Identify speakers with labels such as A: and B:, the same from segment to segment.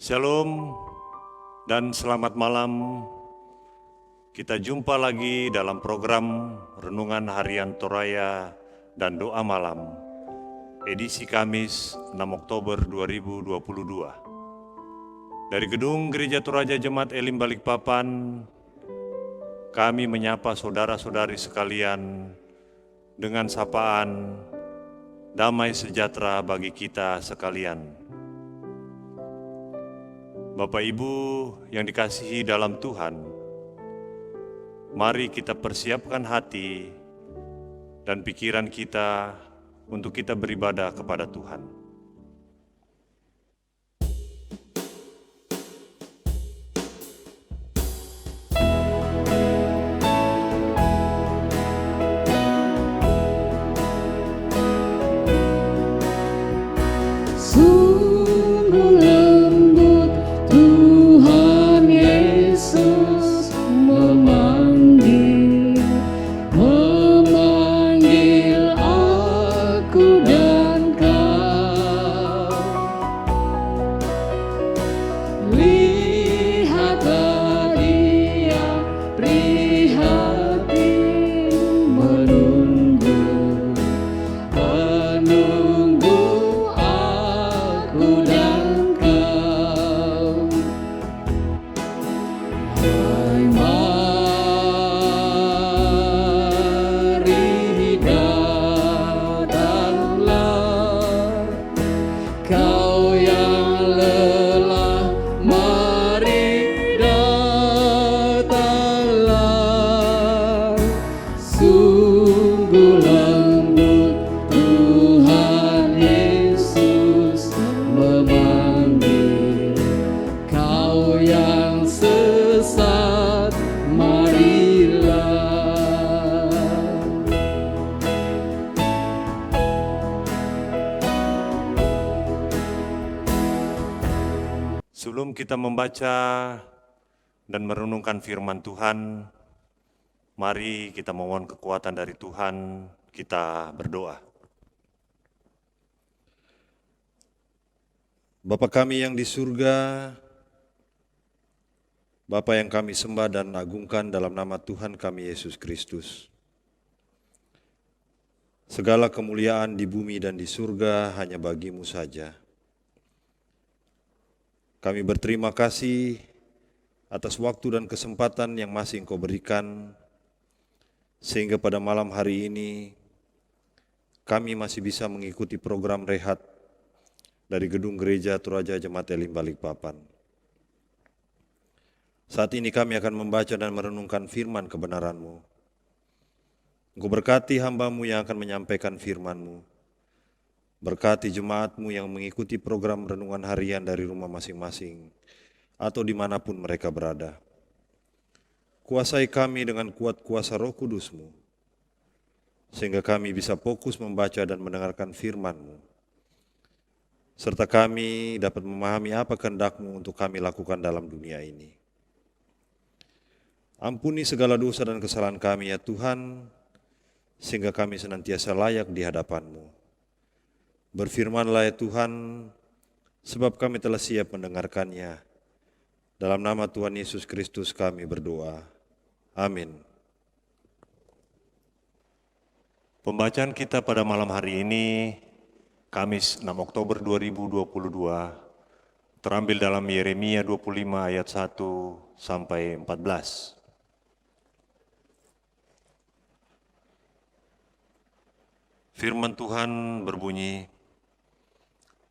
A: Shalom dan selamat malam. Kita jumpa lagi dalam program Renungan Harian Toraya dan Doa Malam, edisi Kamis 6 Oktober 2022. Dari Gedung Gereja Toraja Jemaat Elim Balikpapan, kami menyapa saudara-saudari sekalian dengan sapaan damai sejahtera bagi kita sekalian. Bapak Ibu yang dikasihi dalam Tuhan, mari kita persiapkan hati dan pikiran kita untuk kita beribadah kepada Tuhan. Sebelum kita membaca dan merenungkan firman Tuhan, mari kita mohon kekuatan dari Tuhan, kita berdoa. Bapa kami yang di surga, Bapa yang kami sembah dan agungkan dalam nama Tuhan kami Yesus Kristus. Segala kemuliaan di bumi dan di surga hanya bagi-Mu saja. Kami berterima kasih atas waktu dan kesempatan yang masih Engkau berikan, sehingga pada malam hari ini kami masih bisa mengikuti program rehat dari Gedung Gereja Toraja Jemaat Elim Balikpapan. Saat ini kami akan membaca dan merenungkan firman kebenaran-Mu. Engkau berkati hamba-Mu yang akan menyampaikan firman-Mu. Berkati jemaat-Mu yang mengikuti program renungan harian dari rumah masing-masing atau dimanapun mereka berada. Kuasai kami dengan kuat kuasa Roh Kudus-Mu, sehingga kami bisa fokus membaca dan mendengarkan firman-Mu, serta kami dapat memahami apa kehendak-Mu untuk kami lakukan dalam dunia ini. Ampuni segala dosa dan kesalahan kami ya Tuhan, sehingga kami senantiasa layak di hadapan-Mu. Berfirmanlah ya Tuhan, sebab kami telah siap mendengarkannya. Dalam nama Tuhan Yesus Kristus kami berdoa. Amin. Pembacaan kita pada malam hari ini, Kamis 6 Oktober 2022, terambil dalam Yeremia 25 ayat 1 sampai 14. Firman Tuhan berbunyi,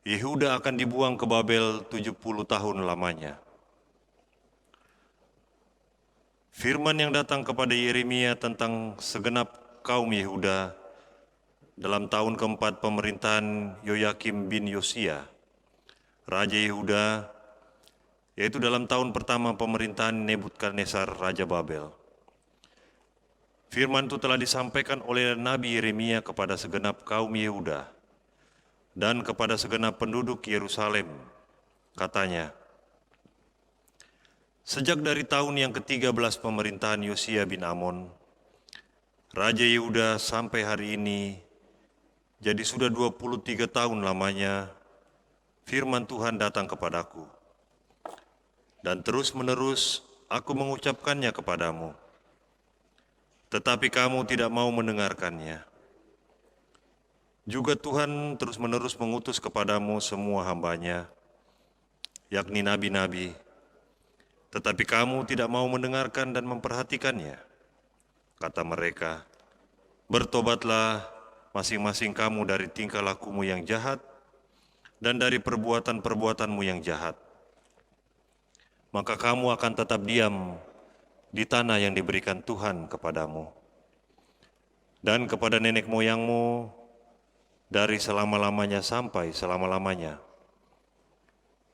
A: Yehuda akan dibuang ke Babel 70 tahun lamanya. Firman yang datang kepada Yeremia tentang segenap kaum Yehuda dalam tahun keempat pemerintahan Yoyakim bin Yosia, Raja Yehuda, yaitu dalam tahun pertama pemerintahan Nebukadnezar, Raja Babel. Firman itu telah disampaikan oleh Nabi Yeremia kepada segenap kaum Yehuda dan kepada segenap penduduk Yerusalem. Katanya, sejak dari tahun yang ke-13 pemerintahan Yosia bin Amon, Raja Yehuda sampai hari ini, jadi sudah 23 tahun lamanya, firman Tuhan datang kepadaku. dan terus-menerus aku mengucapkannya kepadamu. Tetapi kamu tidak mau mendengarkannya. Juga Tuhan terus-menerus mengutus kepadamu semua hamba-Nya, yakni nabi-nabi. Tetapi kamu tidak mau mendengarkan dan memperhatikannya. Kata mereka, bertobatlah masing-masing kamu dari tingkah lakumu yang jahat dan dari perbuatan-perbuatanmu yang jahat. Maka kamu akan tetap diam di tanah yang diberikan Tuhan kepadamu dan kepada nenek moyangmu dari selama-lamanya sampai selama-lamanya.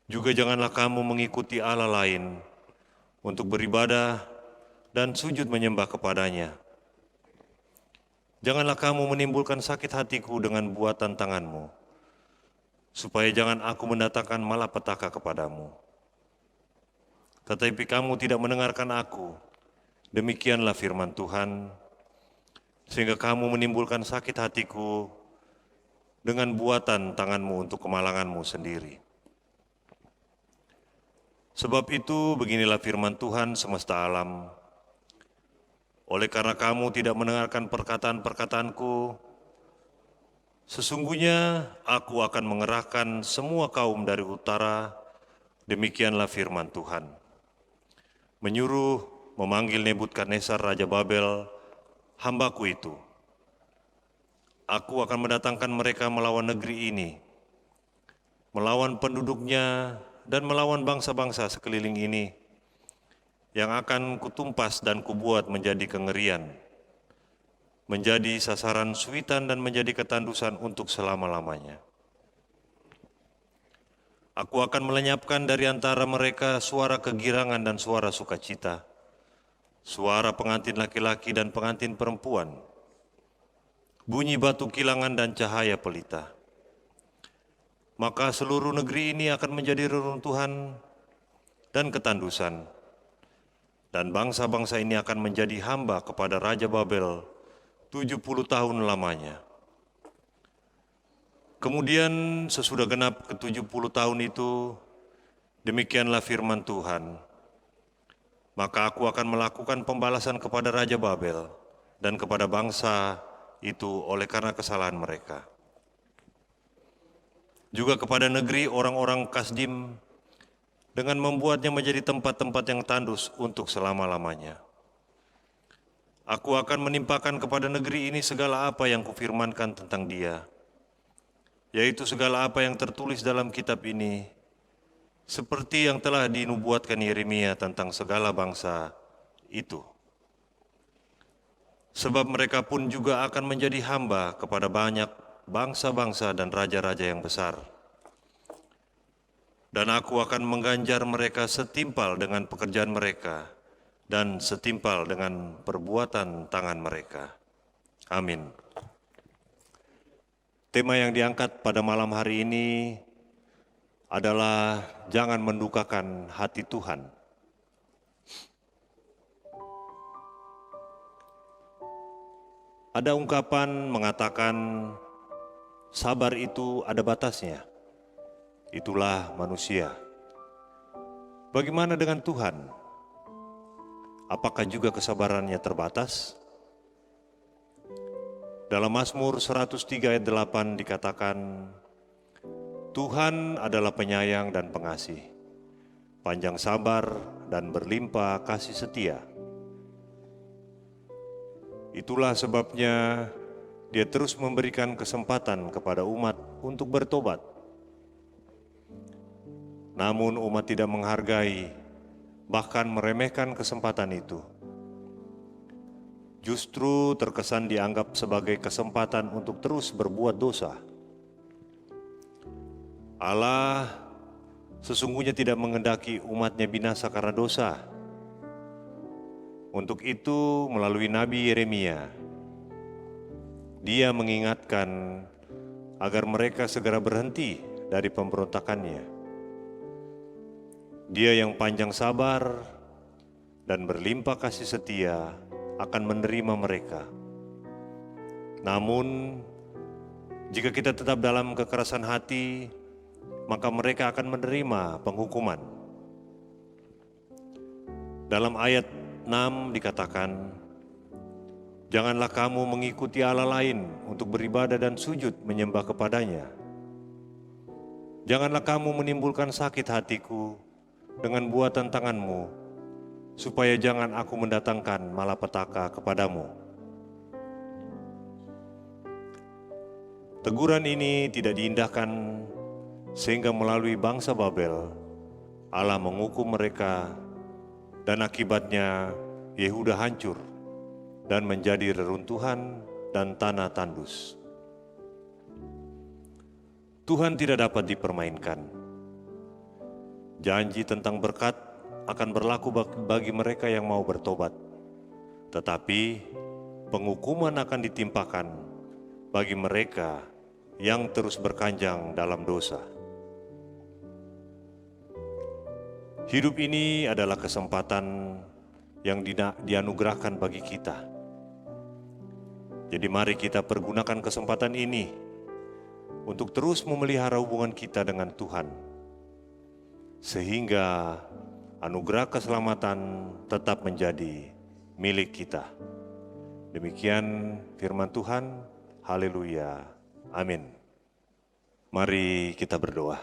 A: Juga janganlah kamu mengikuti Allah lain untuk beribadah dan sujud menyembah kepadanya. Janganlah kamu menimbulkan sakit hatiku dengan buatan tanganmu, supaya jangan aku mendatangkan malapetaka kepadamu. Tetapi kamu tidak mendengarkan aku, demikianlah firman Tuhan, sehingga kamu menimbulkan sakit hatiku dengan buatan tanganmu untuk kemalanganmu sendiri. Sebab itu beginilah firman Tuhan semesta alam, oleh karena kamu tidak mendengarkan perkataan-perkataanku, sesungguhnya aku akan mengerahkan semua kaum dari utara, demikianlah firman Tuhan, menyuruh memanggil Nebukadnezar Raja Babel, hambaku itu. Aku akan mendatangkan mereka melawan negeri ini, melawan penduduknya dan melawan bangsa-bangsa sekeliling ini, yang akan kutumpas dan kubuat menjadi kengerian, menjadi sasaran suitan dan menjadi ketandusan untuk selama-lamanya. Aku akan melenyapkan dari antara mereka suara kegirangan dan suara sukacita, suara pengantin laki-laki dan pengantin perempuan, bunyi batu kilangan dan cahaya pelita. Maka seluruh negeri ini akan menjadi reruntuhan dan ketandusan, dan bangsa-bangsa ini akan menjadi hamba kepada Raja Babel 70 tahun lamanya. Kemudian sesudah genap ke-70 tahun itu, demikianlah firman Tuhan, maka aku akan melakukan pembalasan kepada Raja Babel dan kepada bangsa itu oleh karena kesalahan mereka. Juga kepada negeri orang-orang Kasdim dengan membuatnya menjadi tempat-tempat yang tandus untuk selama-lamanya. Aku akan menimpakan kepada negeri ini segala apa yang kufirmankan tentang dia, yaitu segala apa yang tertulis dalam kitab ini, seperti yang telah dinubuatkan Yeremia tentang segala bangsa itu. Sebab mereka pun juga akan menjadi hamba kepada banyak bangsa-bangsa dan raja-raja yang besar. Dan aku akan mengganjar mereka setimpal dengan pekerjaan mereka dan setimpal dengan perbuatan tangan mereka. Amin. Tema yang diangkat pada malam hari ini adalah jangan mendukakan hati Tuhan. Ada ungkapan mengatakan sabar itu ada batasnya. Itulah manusia. Bagaimana dengan Tuhan? Apakah juga kesabarannya terbatas? Dalam Mazmur 103 ayat 8 dikatakan, Tuhan adalah penyayang dan pengasih, panjang sabar dan berlimpah kasih setia. Itulah sebabnya Dia terus memberikan kesempatan kepada umat untuk bertobat. Namun umat tidak menghargai, bahkan meremehkan kesempatan itu. Justru terkesan dianggap sebagai kesempatan untuk terus berbuat dosa. Allah sesungguhnya tidak menghendaki umatnya binasa karena dosa. Untuk itu melalui Nabi Yeremia, Dia mengingatkan agar mereka segera berhenti dari pemberontakannya. Dia yang panjang sabar dan berlimpah kasih setia akan menerima mereka. Namun, jika kita tetap dalam kekerasan hati, maka mereka akan menerima penghukuman.
B: Dalam ayat 6 dikatakan, janganlah kamu mengikuti Allah lain untuk beribadah dan sujud menyembah kepadanya. Janganlah kamu menimbulkan sakit hatiku dengan buatan tanganmu, supaya jangan aku mendatangkan malapetaka kepadamu. Teguran ini tidak diindahkan sehingga melalui bangsa Babel, Allah menghukum mereka dan akibatnya Yehuda hancur dan menjadi reruntuhan dan tanah tandus. Tuhan tidak dapat dipermainkan. Janji tentang berkat akan berlaku bagi mereka yang mau bertobat, tetapi penghukuman akan ditimpakan bagi mereka yang terus berkanjang dalam dosa. Hidup ini adalah kesempatan yang dianugerahkan bagi kita. Jadi mari kita pergunakan kesempatan ini untuk terus memelihara hubungan kita dengan Tuhan, sehingga anugerah keselamatan tetap menjadi milik kita. Demikian firman Tuhan. Haleluya. Amin. Mari kita berdoa.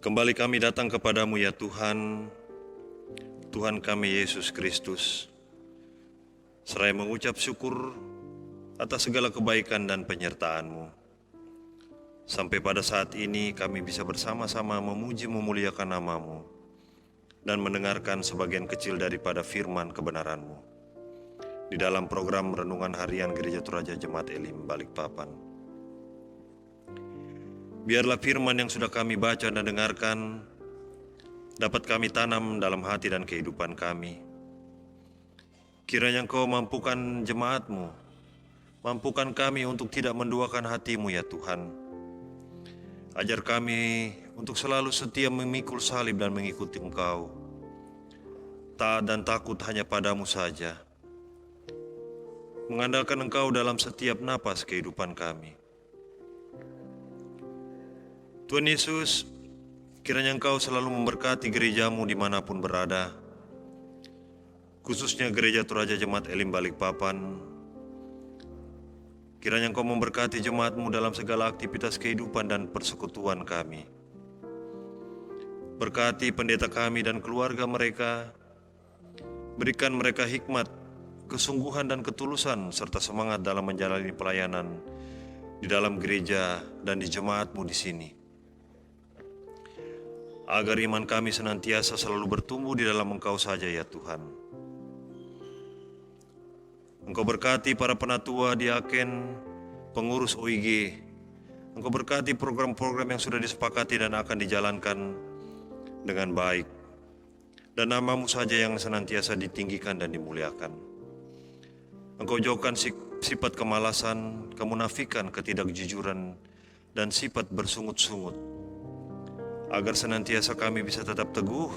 A: Kembali kami datang kepadamu ya Tuhan, Tuhan kami Yesus Kristus. Seraya mengucap syukur atas segala kebaikan dan penyertaan-Mu. Sampai pada saat ini kami bisa bersama-sama memuji memuliakan nama-Mu dan mendengarkan sebagian kecil daripada firman kebenaran-Mu di dalam program Renungan Harian Gereja Toraja Jemaat Elim Balikpapan. Biarlah firman yang sudah kami baca dan dengarkan dapat kami tanam dalam hati dan kehidupan kami. Kiranya Engkau mampukan jemaat-Mu, mampukan kami untuk tidak menduakan hati-Mu ya Tuhan. Ajar kami untuk selalu setia memikul salib dan mengikuti Engkau. Taat dan takut hanya padamu saja. Mengandalkan Engkau dalam setiap napas kehidupan kami. Tuhan Yesus, kiranya Engkau selalu memberkati gereja-Mu dimanapun berada, khususnya Gereja Toraja Jemaat Elim Balikpapan. Kiranya Engkau memberkati jemaat-Mu dalam segala aktivitas kehidupan dan persekutuan kami. Berkati pendeta kami dan keluarga mereka, berikan mereka hikmat, kesungguhan dan ketulusan, serta semangat dalam menjalani pelayanan di dalam gereja dan di jemaat-Mu di sini. Agar iman kami senantiasa selalu bertumbuh di dalam Engkau saja ya Tuhan. Engkau berkati para penatua, diaken, pengurus OIG. Engkau berkati program-program yang sudah disepakati dan akan dijalankan dengan baik. Dan nama-Mu saja yang senantiasa ditinggikan dan dimuliakan. Engkau jauhkan sifat kemalasan, kemunafikan, ketidakjujuran, dan sifat bersungut-sungut. Agar senantiasa kami bisa tetap teguh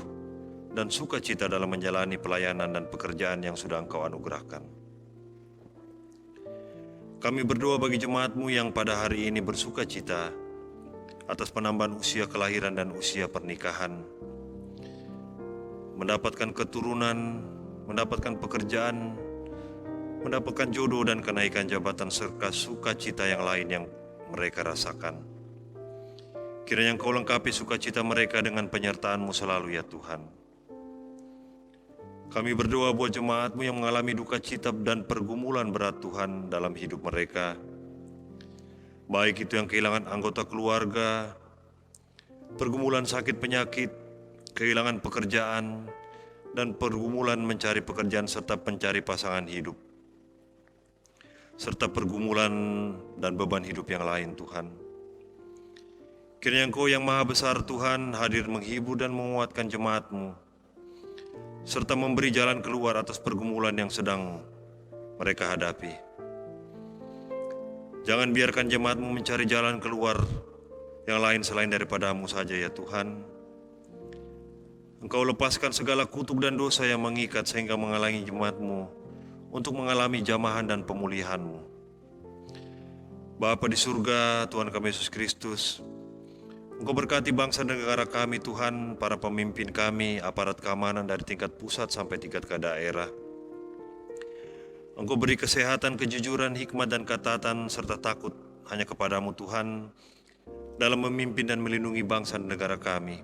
A: dan sukacita dalam menjalani pelayanan dan pekerjaan yang sudah Engkau anugerahkan. Kami berdoa bagi jemaat-Mu yang pada hari ini bersukacita atas penambahan usia kelahiran dan usia pernikahan, mendapatkan keturunan, mendapatkan pekerjaan, mendapatkan jodoh dan kenaikan jabatan serta sukacita yang lain yang mereka rasakan. Kiranya Engkau lengkapi sukacita mereka dengan penyertaan-Mu selalu ya Tuhan. Kami berdoa buat jemaat-Mu yang mengalami duka cita dan pergumulan berat Tuhan dalam hidup mereka. Baik itu yang kehilangan anggota keluarga, pergumulan sakit penyakit, kehilangan pekerjaan, dan pergumulan mencari pekerjaan serta mencari pasangan hidup. Serta pergumulan dan beban hidup yang lain Tuhan. Kiranya Engkau yang Maha Besar Tuhan hadir menghibur dan menguatkan jemaat-Mu, serta memberi jalan keluar atas pergumulan yang sedang mereka hadapi. Jangan biarkan jemaat-Mu mencari jalan keluar yang lain selain daripada-Mu saja ya Tuhan. Engkau lepaskan segala kutuk dan dosa yang mengikat sehingga menghalangi jemaat-Mu untuk mengalami jamahan dan pemulihan-Mu. Bapa di surga, Tuhan kami Yesus Kristus, Engkau berkati bangsa dan negara kami Tuhan, para pemimpin kami, aparat keamanan dari tingkat pusat sampai tingkat ke daerah. Engkau beri kesehatan, kejujuran, hikmat dan ketatan serta takut hanya kepadamu Tuhan dalam memimpin dan melindungi bangsa dan negara kami.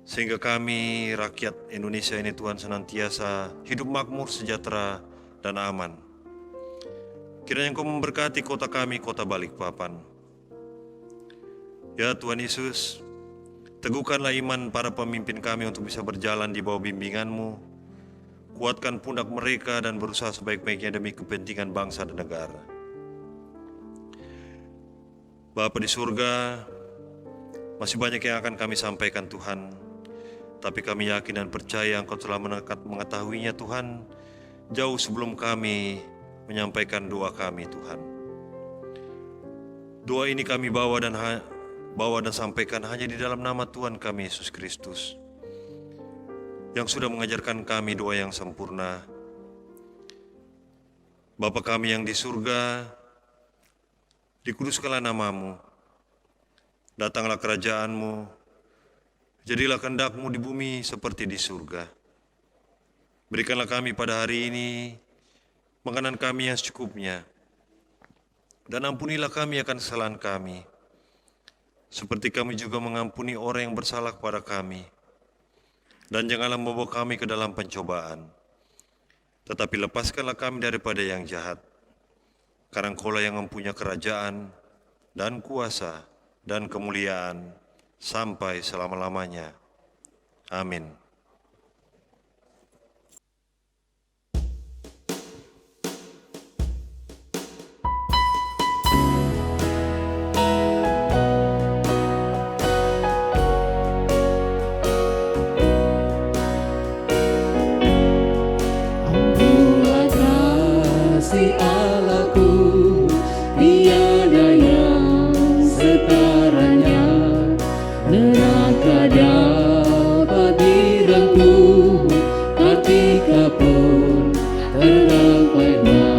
A: Sehingga kami rakyat Indonesia ini Tuhan senantiasa hidup makmur, sejahtera dan aman. Kiranya Engkau memberkati kota kami, kota Balikpapan. Ya Tuhan Yesus, teguhkanlah iman para pemimpin kami untuk bisa berjalan di bawah bimbingan-Mu. Kuatkan pundak mereka dan berusaha sebaik-baiknya demi kepentingan bangsa dan negara. Bapa di surga, masih banyak yang akan kami sampaikan Tuhan, tapi kami yakin dan percaya Engkau telah mengetahuinya Tuhan, jauh sebelum kami menyampaikan doa kami Tuhan. Doa ini kami bawa dan sampaikan hanya di dalam nama Tuhan kami Yesus Kristus, yang sudah mengajarkan kami doa yang sempurna. Bapa kami yang di surga, dikuduskanlah nama-Mu, datanglah kerajaan-Mu, jadilah kehendak-Mu di bumi seperti di surga. Berikanlah kami pada hari ini makanan kami yang secukupnya, dan ampunilah kami akan kesalahan kami, seperti kami juga mengampuni orang yang bersalah kepada kami. Dan janganlah membawa kami ke dalam pencobaan, tetapi lepaskanlah kami daripada yang jahat. Karena Engkaulah yang mempunyai kerajaan dan kuasa dan kemuliaan sampai selama-lamanya. Amin.
C: Si Allahku, tiada yang setaranya, neraka dapat direngkuh, ketika pun tergapainya.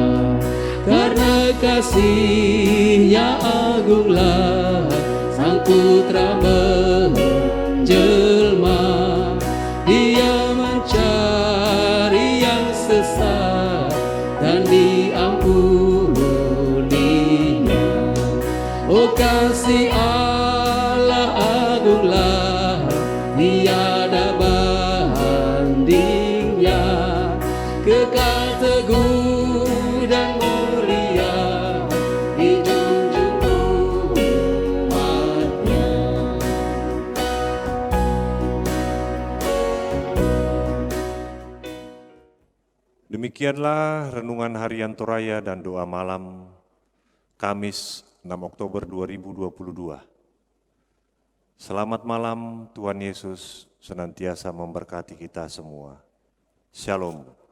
C: Karena kasih-Nya agunglah, Sang Putra menjelma, Dia mencari yang sesat dan diampuninya. Oh kasih Allah agunglah, tiada bandingnya, kekal teguh dan mulia, dijunjung umatnya.
B: Demikianlah renungan harian Toraya dan doa malam Kamis 6 Oktober 2022. Selamat malam, Tuhan Yesus senantiasa memberkati kita semua. Shalom.